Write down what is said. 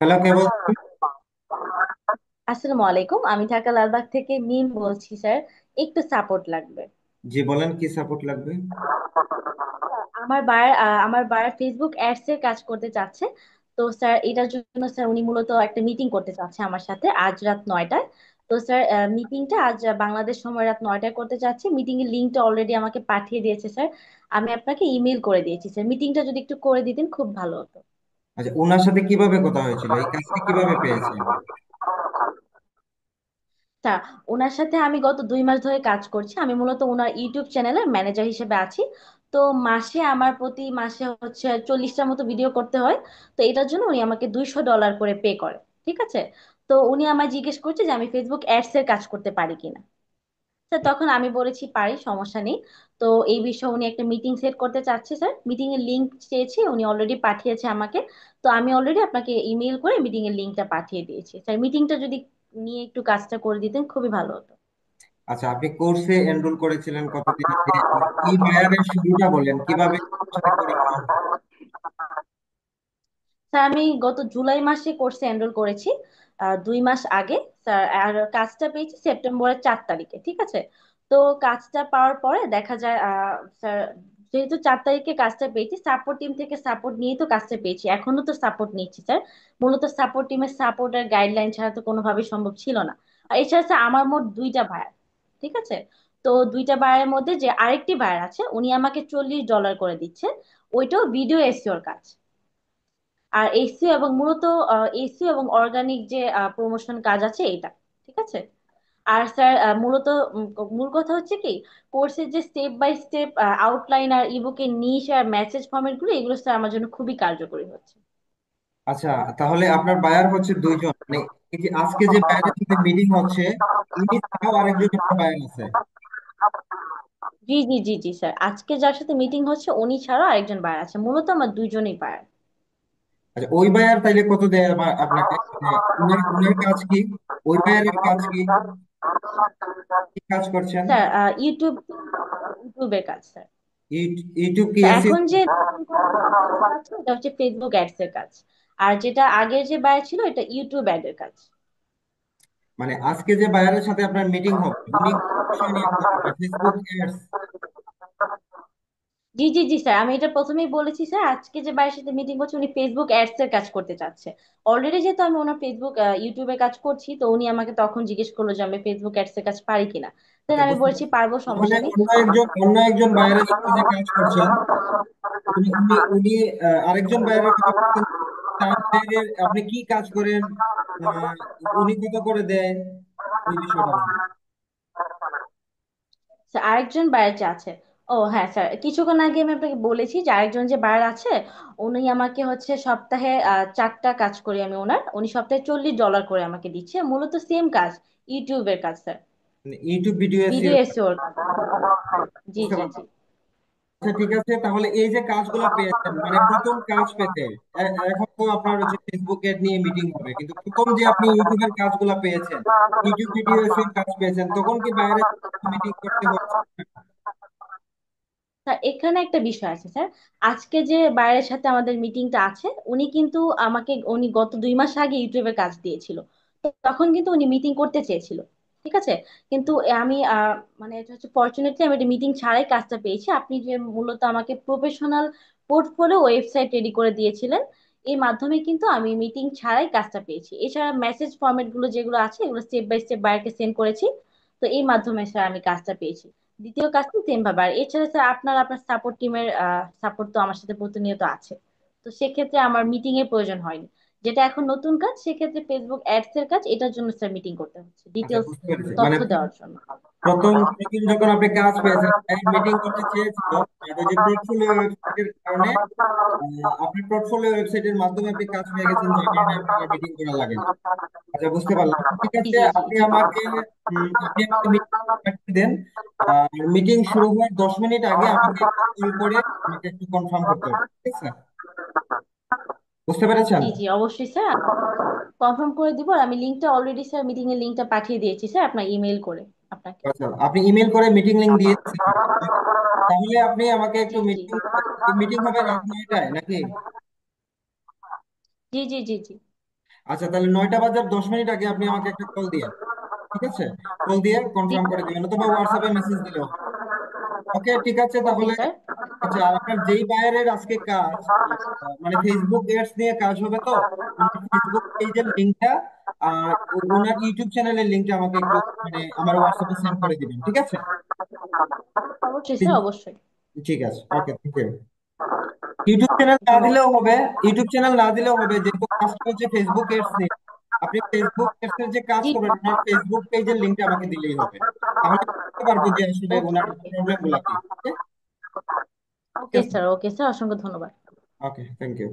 Hello, কে বলছেন? আসসালামু আলাইকুম, আমি ঢাকা লালবাগ থেকে মিম বলছি স্যার। একটু সাপোর্ট লাগবে। জি বলেন, কি সাপোর্ট লাগবে? আমার বার ফেসবুক অ্যাডস এর কাজ করতে চাচ্ছে। তো স্যার এটার জন্য স্যার উনি মূলত একটা মিটিং করতে চাচ্ছে আমার সাথে আজ রাত 9টায়। তো স্যার মিটিংটা আজ বাংলাদেশ সময় রাত 9টায় করতে চাচ্ছি। মিটিং এর লিঙ্কটা অলরেডি আমাকে পাঠিয়ে দিয়েছে স্যার। আমি আপনাকে ইমেল করে দিয়েছি স্যার, মিটিংটা যদি একটু করে দিতেন খুব ভালো হতো। আচ্ছা, ওনার সাথে কিভাবে কথা হয়েছিল? এই কাজটি কিভাবে পেয়েছেন? তা ওনার সাথে আমি গত 2 মাস ধরে কাজ করছি। আমি মূলত ওনার ইউটিউব চ্যানেলের ম্যানেজার হিসেবে আছি। তো মাসে আমার প্রতি মাসে হচ্ছে 40টার মতো ভিডিও করতে হয়। তো এটার জন্য উনি আমাকে $200 করে পে করে। ঠিক আছে। তো উনি আমায় জিজ্ঞেস করছে যে আমি ফেসবুক অ্যাডস এর কাজ করতে পারি কিনা। তো তখন আমি বলেছি পারি, সমস্যা নেই। তো এই বিষয়ে উনি একটা মিটিং সেট করতে চাচ্ছে স্যার, মিটিং এর লিংক চেয়েছি, উনি অলরেডি পাঠিয়েছে আমাকে। তো আমি অলরেডি আপনাকে ইমেল করে মিটিং এর লিংকটা পাঠিয়ে দিয়েছি স্যার। মিটিংটা যদি নিয়ে একটু কাজটা করে দিতেন খুবই ভালো হতো। আচ্ছা, আপনি কোর্সে এনরোল করেছিলেন কতদিন আগে? আর এই বায়ারের শুরুটা বলেন, কিভাবে আপনার সাথে পরিচয় হয়? স্যার আমি গত জুলাই মাসে কোর্সে এনরোল করেছি, 2 মাস আগে স্যার। আর কাজটা পেয়েছি সেপ্টেম্বরের 4 তারিখে। ঠিক আছে। তো কাজটা পাওয়ার পরে দেখা যায় স্যার, যেহেতু 4 তারিখে কাজটা পেয়েছি, সাপোর্ট টিম থেকে সাপোর্ট নিয়েই তো কাজটা পেয়েছি, এখনো তো সাপোর্ট নিচ্ছি স্যার। মূলত সাপোর্ট টিমের সাপোর্ট আর গাইডলাইন ছাড়া তো কোনোভাবেই সম্ভব ছিল না। আর এছাড়া স্যার আমার মোট দুইটা ভাই। ঠিক আছে। তো দুইটা বায়ের মধ্যে যে আরেকটি বায়ার আছে উনি আমাকে $40 করে দিচ্ছে। ওইটাও ভিডিও এসিওর কাজ। আর এসিও এবং মূলত এসিও এবং অর্গানিক যে প্রমোশন কাজ আছে এটা। ঠিক আছে। আর স্যার মূলত মূল কথা হচ্ছে কি, কোর্সের যে স্টেপ বাই স্টেপ আউটলাইন আর ইবুকের নিশ আর মেসেজ ফরম্যাট গুলো, এগুলো স্যার আমার জন্য খুবই কার্যকরী হচ্ছে। আচ্ছা, তাহলে আপনার বায়ার হচ্ছে দুইজন, মানে এই যে আজকে যে বায়ারের সাথে মিটিং হচ্ছে, ইনি ছাড়াও আরেকজন আপনার বায়ার আছে? জি জি জি জি স্যার, আজকে যার সাথে মিটিং হচ্ছে উনি ছাড়াও আরেকজন বায়ার আছে, মূলত আমার দুইজনই বায়ার। আচ্ছা, ওই বায়ার তাইলে কত দেয় আপনাকে? মানে উনার উনার কাজ কি? ওই বায়ারের কাজ কি? কি কাজ করছেন? স্যার ইউটিউবের কাজ স্যার। ইউটিউব কি তো এসিও? এখন যে এটা হচ্ছে ফেসবুক অ্যাডস এর কাজ। আর যেটা আগের যে বায়ার ছিল এটা ইউটিউব অ্যাড এর কাজ। মানে আজকে যে বায়ারের সাথে আপনার মিটিং হবে, উনি কোন বিষয় নিয়ে কথা বলবে? Facebook ads? জি জি জি স্যার, আমি এটা প্রথমেই বলেছি স্যার, আজকে যে ভাইয়ের সাথে মিটিং করছে উনি ফেসবুক অ্যাডস এর কাজ করতে চাচ্ছে। অলরেডি যেহেতু আমি ওনার ফেসবুক ইউটিউবে কাজ করছি, তো উনি আমাকে তখন জিজ্ঞেস করলো যে আমি ফেসবুক অ্যাডস এর কাজ পারি কিনা। দেন আচ্ছা, আমি বুঝতে বলেছি পারছি। পারবো, তাহলে সমস্যা নেই। অন্য একজন বায়ারের সাথে যে কাজ করছেন, উনি আরেকজন বায়ারের কথা বলছেন। তার বায়ারের আপনি কি কাজ করেন? আহ, উনি কত করে দেয়? ওই বিষয়টা বলুন। স্যার আরেকজন বায়ার যে আছে, ও হ্যাঁ স্যার, কিছুক্ষণ আগে আমি আপনাকে বলেছি যে আরেকজন যে বায়ার আছে উনি আমাকে হচ্ছে সপ্তাহে 4টা কাজ করি আমি ওনার, উনি সপ্তাহে $40 করে আমাকে দিচ্ছে, মূলত সেম কাজ, ইউটিউবের কাজ স্যার। মানে ইউটিউব ভিডিও ভিডিও এসিও? এসিওর কাজ। জি বুঝতে জি পারছি। জি। আচ্ছা, ঠিক আছে, তাহলে এই যে কাজগুলো পেয়েছেন, মানে প্রথম কাজ পেতে এখন তো আপনার হচ্ছে ফেসবুক এড নিয়ে মিটিং হবে, কিন্তু প্রথম যে আপনি ইউটিউবের কাজগুলো পেয়েছেন, ইউটিউব ভিডিও এর কাজ পেয়েছেন, তখন কি বাইরে মিটিং করতে হচ্ছে? স্যার এখানে একটা বিষয় আছে স্যার, আজকে যে বাইরের সাথে আমাদের মিটিংটা আছে উনি কিন্তু উনি গত 2 মাস আগে ইউটিউবের কাজ দিয়েছিল। তো তখন কিন্তু উনি মিটিং করতে চেয়েছিল। ঠিক আছে। কিন্তু আমি মানে এটা হচ্ছে ফরচুনেটলি আমি একটা মিটিং ছাড়াই কাজটা পেয়েছি। আপনি যে মূলত আমাকে প্রফেশনাল পোর্টফোলিও ওয়েবসাইট রেডি করে দিয়েছিলেন, এই মাধ্যমে কিন্তু আমি মিটিং ছাড়াই কাজটা পেয়েছি। এছাড়া মেসেজ ফরম্যাট গুলো যেগুলো আছে এগুলো স্টেপ বাই স্টেপ বাইরকে সেন্ড করেছি। তো এই মাধ্যমে স্যার আমি কাজটা পেয়েছি। দ্বিতীয় কাজটা সেম ভাবে। আর এছাড়া স্যার আপনার সাপোর্ট টিমের সাপোর্ট তো আমার সাথে প্রতিনিয়ত আছে। তো সেক্ষেত্রে আমার মিটিং এর প্রয়োজন হয়নি। যেটা এখন নতুন কাজ সেক্ষেত্রে ফেসবুক অ্যাডস এর কাজ, এটার জন্য স্যার মিটিং করতে হচ্ছে আচ্ছা, ডিটেলস বুঝতে পেরেছি। মানে তথ্য দেওয়ার জন্য। প্রথম প্রথম যখন আপনি কাজ পেয়েছেন, মিটিং করতে চেয়েছিল, আর ওই যে পোর্টফোলিও ওয়েবসাইটের কারণে, আপনার পোর্টফোলিও ওয়েবসাইটের মাধ্যমে আপনি কাজ পেয়ে গেছেন, যার কারণে আপনার মিটিং করা লাগে না। আচ্ছা, বুঝতে পারলাম। ঠিক জি আছে, জি জি আপনি জি। আমাকে মিটিং পাঠিয়ে দেন। আর মিটিং শুরু হওয়ার 10 মিনিট আগে আমাকে কল করে আমাকে একটু কনফার্ম করতে হবে, ঠিক আছে? বুঝতে পেরেছেন? জি জি অবশ্যই স্যার, কনফার্ম করে দিব। আর আমি লিঙ্কটা অলরেডি স্যার মিটিং এর লিঙ্কটা পাঠিয়ে দিয়েছি স্যার আপনার ইমেল করে আপনাকে। আচ্ছা, আপনি ইমেল করে মিটিং লিংক দিয়েছেন? তাহলে আপনি আমাকে একটু জি জি মিটিং, মিটিং হবে রাত 9টায় নাকি? জি জি জি জি। আচ্ছা, তাহলে 9টা বাজার 10 মিনিট আগে আপনি আমাকে একটা কল দিয়ে, ঠিক আছে, কল দিয়ে জি কনফার্ম স্যার। করে দিবেন, অথবা হোয়াটসঅ্যাপে মেসেজ দিলেও। ওকে, ঠিক আছে ওকে তাহলে। স্যার। আচ্ছা, আর আপনার যেই বায়ারের আজকে কাজ, মানে ফেসবুক এডস নিয়ে কাজ হবে তো, ওনার ফেসবুক পেজের লিংকটা আর ওনার ইউটিউব চ্যানেলের লিংকটা আমাকে একটু মানে আমার হোয়াটসঅ্যাপে সেন্ড করে দিবেন, ঠিক আছে? অবশ্যই স্যার, অবশ্যই। ঠিক আছে, ওকে, থ্যাংক ইউ। ইউটিউব চ্যানেল না ধন্যবাদ। দিলেও হবে, ইউটিউব চ্যানেল না দিলেও হবে, যেহেতু কাজটা হচ্ছে ফেসবুক এডস নিয়ে। আপনি ফেসবুক এডস এর যে কাজ জি। করবেন, ওনার ফেসবুক পেজের লিংকটা আমাকে দিলেই হবে। তাহলে বুঝতে পারবো যে আসলে ওকে ওনার ওকে। প্রবলেম গুলা কি। ওকে, ঠিক ওকে আছে, স্যার, ওকে স্যার, অসংখ্য ধন্যবাদ। ওকে, থ্যাংক ইউ।